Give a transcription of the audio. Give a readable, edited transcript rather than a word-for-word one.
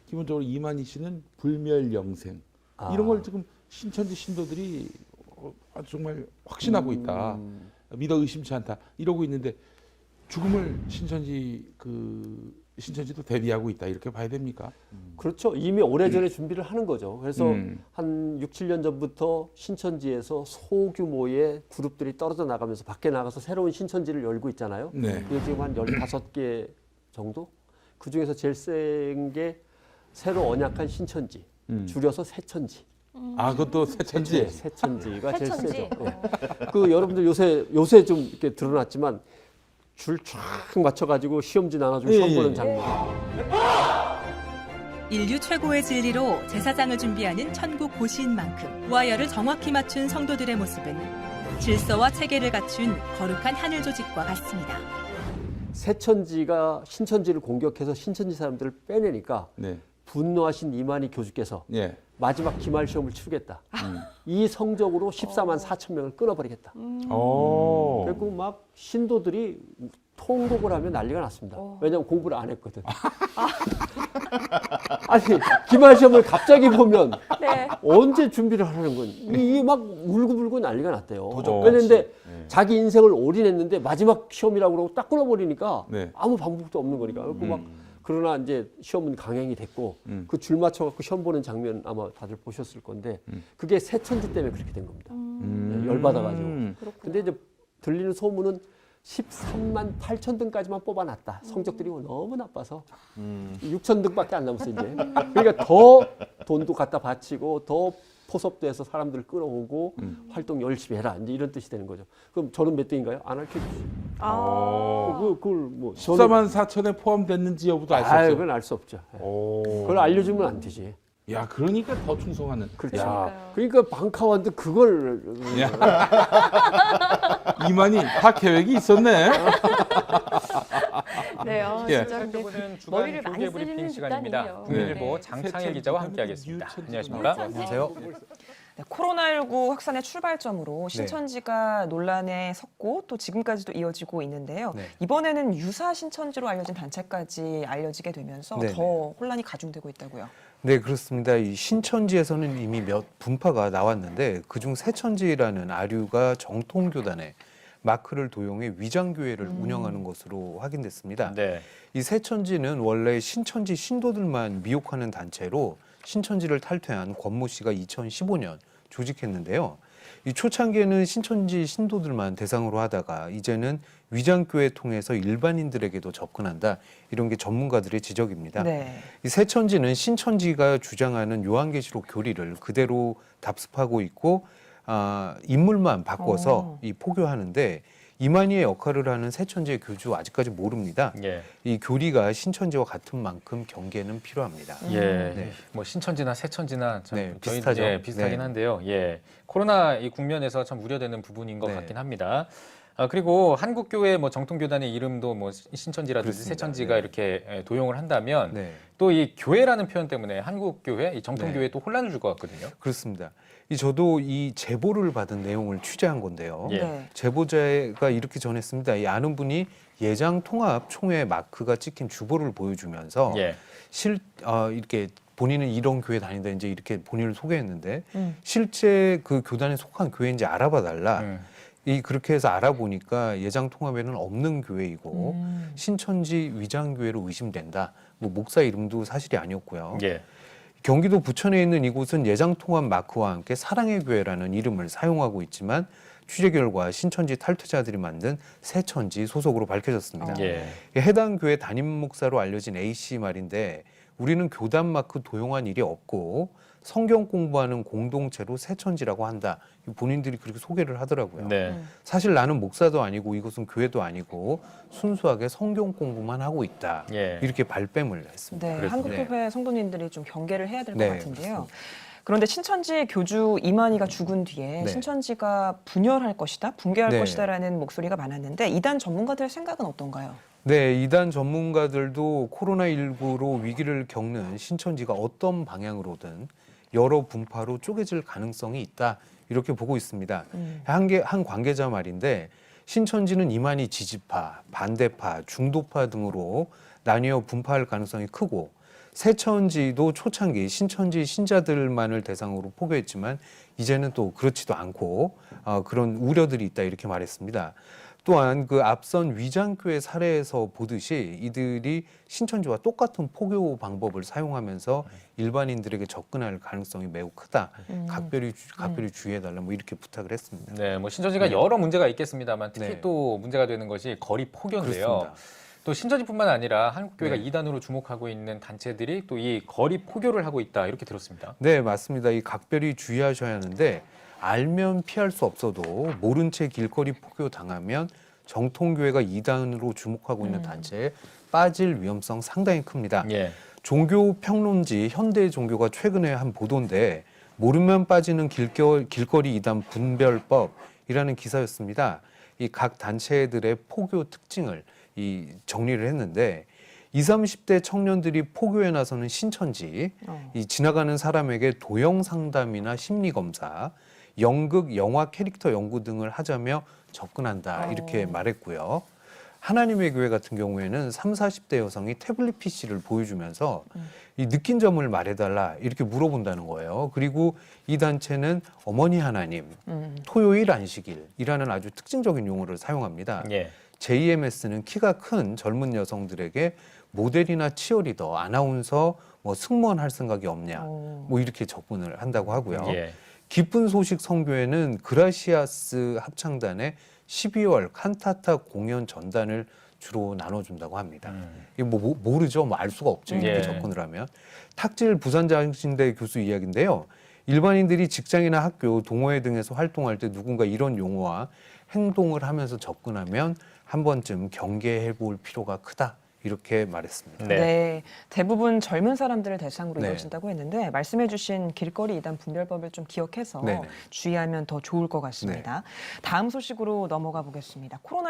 기본적으로 이만희 씨는 불멸영생 이런 걸 지금 신천지 신도들이 아주 정말 확신하고 있다. 믿어 의심치 않다. 이러고 있는데 죽음을 신천지도 대비하고 있다. 이렇게 봐야 됩니까? 그렇죠. 이미 오래전에 준비를 하는 거죠. 그래서 한 6, 7년 전부터 신천지에서 소규모의 그룹들이 떨어져 나가면서 밖에 나가서 새로운 신천지를 열고 있잖아요. 네. 그게 지금 한 15개 정도? 그중에서 제일 센 게 새로 언약한 신천지, 줄여서 새천지. 아, 그것도 새천지. 네, 새천지가 제일 새천지? 세죠. 네. 그 여러분들 요새 좀 이렇게 드러났지만 줄 쫙 맞춰가지고 시험지 나눠주고 시험 보는 장면. 인류 최고의 진리로 제사장을 준비하는 천국 고시인만큼 와열을 정확히 맞춘 성도들의 모습은 질서와 체계를 갖춘 거룩한 하늘 조직과 같습니다. 새천지가 신천지를 공격해서 신천지 사람들을 빼내니까 네. 분노하신 이만희 교주께서 예. 마지막 기말 시험을 치르겠다. 이 성적으로 14만 4천 명을 끊어버리겠다. 오. 그리고 막 신도들이 통곡을 하면 난리가 났습니다. 왜냐하면 공부를 안 했거든. 아니 기말 시험을 갑자기 보면 네. 언제 준비를 하라는 건 이게 막 울고불고 난리가 났대요. 도적같이. 그런데 네. 자기 인생을 올인했는데 마지막 시험이라고 그러고 딱 끊어버리니까 네. 아무 방법도 없는 거니까. 그리고 막 그러나 이제 시험은 강행이 됐고 그 줄 맞춰갖고 시험 보는 장면 아마 다들 보셨을 건데 그게 새천지 때문에 그렇게 된 겁니다. 네, 열받아가지고. 근데 이제 들리는 소문은 13만 8천 등까지만 뽑아놨다. 성적들이 너무 나빠서 6천 등밖에 안 남았어 이제. 그러니까 더 돈도 갖다 바치고 더 포섭도 해서 사람들을 끌어오고 활동 열심히 해라. 이제 이런 뜻이 되는 거죠. 그럼 저는 몇 등인가요? 안 알려주시죠. 그걸 뭐 14만 4천에 포함됐는지 여부도 알 수 없어요. 그건 알 수 없죠. 오. 그걸 알려주면 안 되지. 야, 그러니까 더 충성하는. 그렇죠. 야, 그러니까 방카원도 그걸 이만희 다 계획이 있었네. 네, 예. 진짜 근데 부분은 주간 머리를 많이 조개 브리핑 쓰는 시간입니다. 집단이에요. 국민일보 네. 장창일 기자와 함께하겠습니다. 안녕하십니까? 안녕하세요. 네, 코로나19 확산의 출발점으로 신천지가 논란에 섰고 또 지금까지도 이어지고 있는데요. 네. 이번에는 유사 신천지로 알려진 단체까지 알려지게 되면서 네네. 더 혼란이 가중되고 있다고요. 네, 그렇습니다. 이 신천지에서는 이미 몇 분파가 나왔는데 그중 새천지라는 아류가 정통교단의 마크를 도용해 위장교회를 운영하는 것으로 확인됐습니다. 네. 이 새천지는 원래 신천지 신도들만 미혹하는 단체로 신천지를 탈퇴한 권모 씨가 2015년 조직했는데요. 이 초창기에는 신천지 신도들만 대상으로 하다가 이제는 위장교회 통해서 일반인들에게도 접근한다. 이런 게 전문가들의 지적입니다. 네. 이 새천지는 신천지가 주장하는 요한계시록 교리를 그대로 답습하고 있고 인물만 바꿔서 이 포교하는데 이만희의 역할을 하는 새천지의 교주 아직까지 모릅니다. 예. 이 교리가 신천지와 같은 만큼 경계는 필요합니다. 예. 네. 뭐 신천지나 새천지나 참 네, 저희 비슷하죠. 예, 비슷하긴 네. 한데요. 예. 코로나 이 국면에서 참 우려되는 부분인 것 네. 같긴 합니다. 그리고 한국교회 뭐 정통교단의 이름도 뭐 신천지라든지 그렇습니다. 새천지가 네. 이렇게 도용을 한다면 네, 또 이 교회라는 표현 때문에 한국교회, 이 정통교회에 네. 또 혼란을 줄 것 같거든요. 그렇습니다. 저도 이 제보를 받은 내용을 취재한 건데요. 예. 네. 제보자가 이렇게 전했습니다. 이 아는 분이 예장 통합 총회 마크가 찍힌 주보를 보여주면서 예. 이렇게 본인은 이런 교회 다닌다 이제 이렇게 본인을 소개했는데 실제 그 교단에 속한 교회인지 알아봐 달라. 그렇게 해서 알아보니까 예장 통합에는 없는 교회이고 신천지 위장교회로 의심된다. 뭐 목사 이름도 사실이 아니었고요. 예. 경기도 부천에 있는 이곳은 예장 통합 마크와 함께 사랑의 교회라는 이름을 사용하고 있지만 취재 결과 신천지 탈퇴자들이 만든 새천지 소속으로 밝혀졌습니다. 예. 해당 교회 담임 목사로 알려진 A 씨 말인데 우리는 교단 마크 도용한 일이 없고 성경 공부하는 공동체로 새천지라고 한다. 본인들이 그렇게 소개를 하더라고요. 네. 사실 나는 목사도 아니고 이곳은 교회도 아니고 순수하게 성경 공부만 하고 있다. 예. 이렇게 발뺌을 했습니다. 네, 한국교회 성도님들이 좀 경계를 해야 될 것 네, 같은데요. 그렇습니다. 그런데 신천지 교주 이만희가 죽은 뒤에 네. 신천지가 분열할 것이다, 붕괴할 네. 것이다라는 목소리가 많았는데 이단 전문가들의 생각은 어떤가요? 네, 이단 전문가들도 코로나19로 위기를 겪는 신천지가 어떤 방향으로든 여러 분파로 쪼개질 가능성이 있다. 이렇게 보고 있습니다. 한 관계자 말인데 신천지는 이만희 지지파, 반대파, 중도파 등으로 나뉘어 분파할 가능성이 크고 새천지도 초창기 신천지 신자들만을 대상으로 포교했지만 이제는 또 그렇지도 않고 그런 우려들이 있다 이렇게 말했습니다. 또한 그 앞선 위장교회 사례에서 보듯이 이들이 신천지와 똑같은 포교 방법을 사용하면서 일반인들에게 접근할 가능성이 매우 크다. 각별히 주의해달라 뭐 이렇게 부탁을 했습니다. 네, 뭐 신천지가 네. 여러 문제가 있겠습니다만 특히 네. 또 문제가 되는 것이 거리 포교인데요. 그렇습니다. 또 신천지뿐만 아니라 한국교회가 네. 이단으로 주목하고 있는 단체들이 또 이 거리 포교를 하고 있다 이렇게 들었습니다. 네, 맞습니다. 이 각별히 주의하셔야 하는데 알면 피할 수 없어도 모른 채 길거리 포교 당하면 정통교회가 이단으로 주목하고 있는 단체에 빠질 위험성 상당히 큽니다. 예. 종교 평론지 현대종교가 최근에 한 보도인데 모르면 빠지는 길거리 이단 분별법이라는 기사였습니다. 이 각 단체들의 포교 특징을 정리를 했는데 20, 30대 청년들이 포교에 나서는 신천지, 이 지나가는 사람에게 도형 상담이나 심리 검사, 연극, 영화 캐릭터 연구 등을 하자며 접근한다 이렇게 말했고요. 하나님의 교회 같은 경우에는 30, 40대 여성이 태블릿 PC를 보여주면서 이 느낀 점을 말해달라 이렇게 물어본다는 거예요. 그리고 이 단체는 어머니 하나님, 토요일 안식일이라는 아주 특징적인 용어를 사용합니다. 예. JMS는 키가 큰 젊은 여성들에게 모델이나 치어리더, 아나운서, 뭐 승무원 할 생각이 없냐, 뭐 이렇게 접근을 한다고 하고요. 예. 기쁜 소식 성교회는 그라시아스 합창단의 12월 칸타타 공연 전단을 주로 나눠준다고 합니다. 이게 뭐 모르죠, 뭐 알 수가 없죠. 이렇게 예. 접근을 하면. 탁질 부산장신대 교수 이야기인데요. 일반인들이 직장이나 학교, 동호회 등에서 활동할 때 누군가 이런 용어와 행동을 하면서 접근하면 한 번쯤 경계해 볼 필요가 크다. 이렇게 말했습니다. 네. 네, 대부분 젊은 사람들을 대상으로 네. 이루어진다고 했는데 말씀해주신 길거리 이단 분별법을 좀 기억해서 네네. 주의하면 더 좋을 것 같습니다. 다음 소식으로 넘어가 보겠습니다. 코로나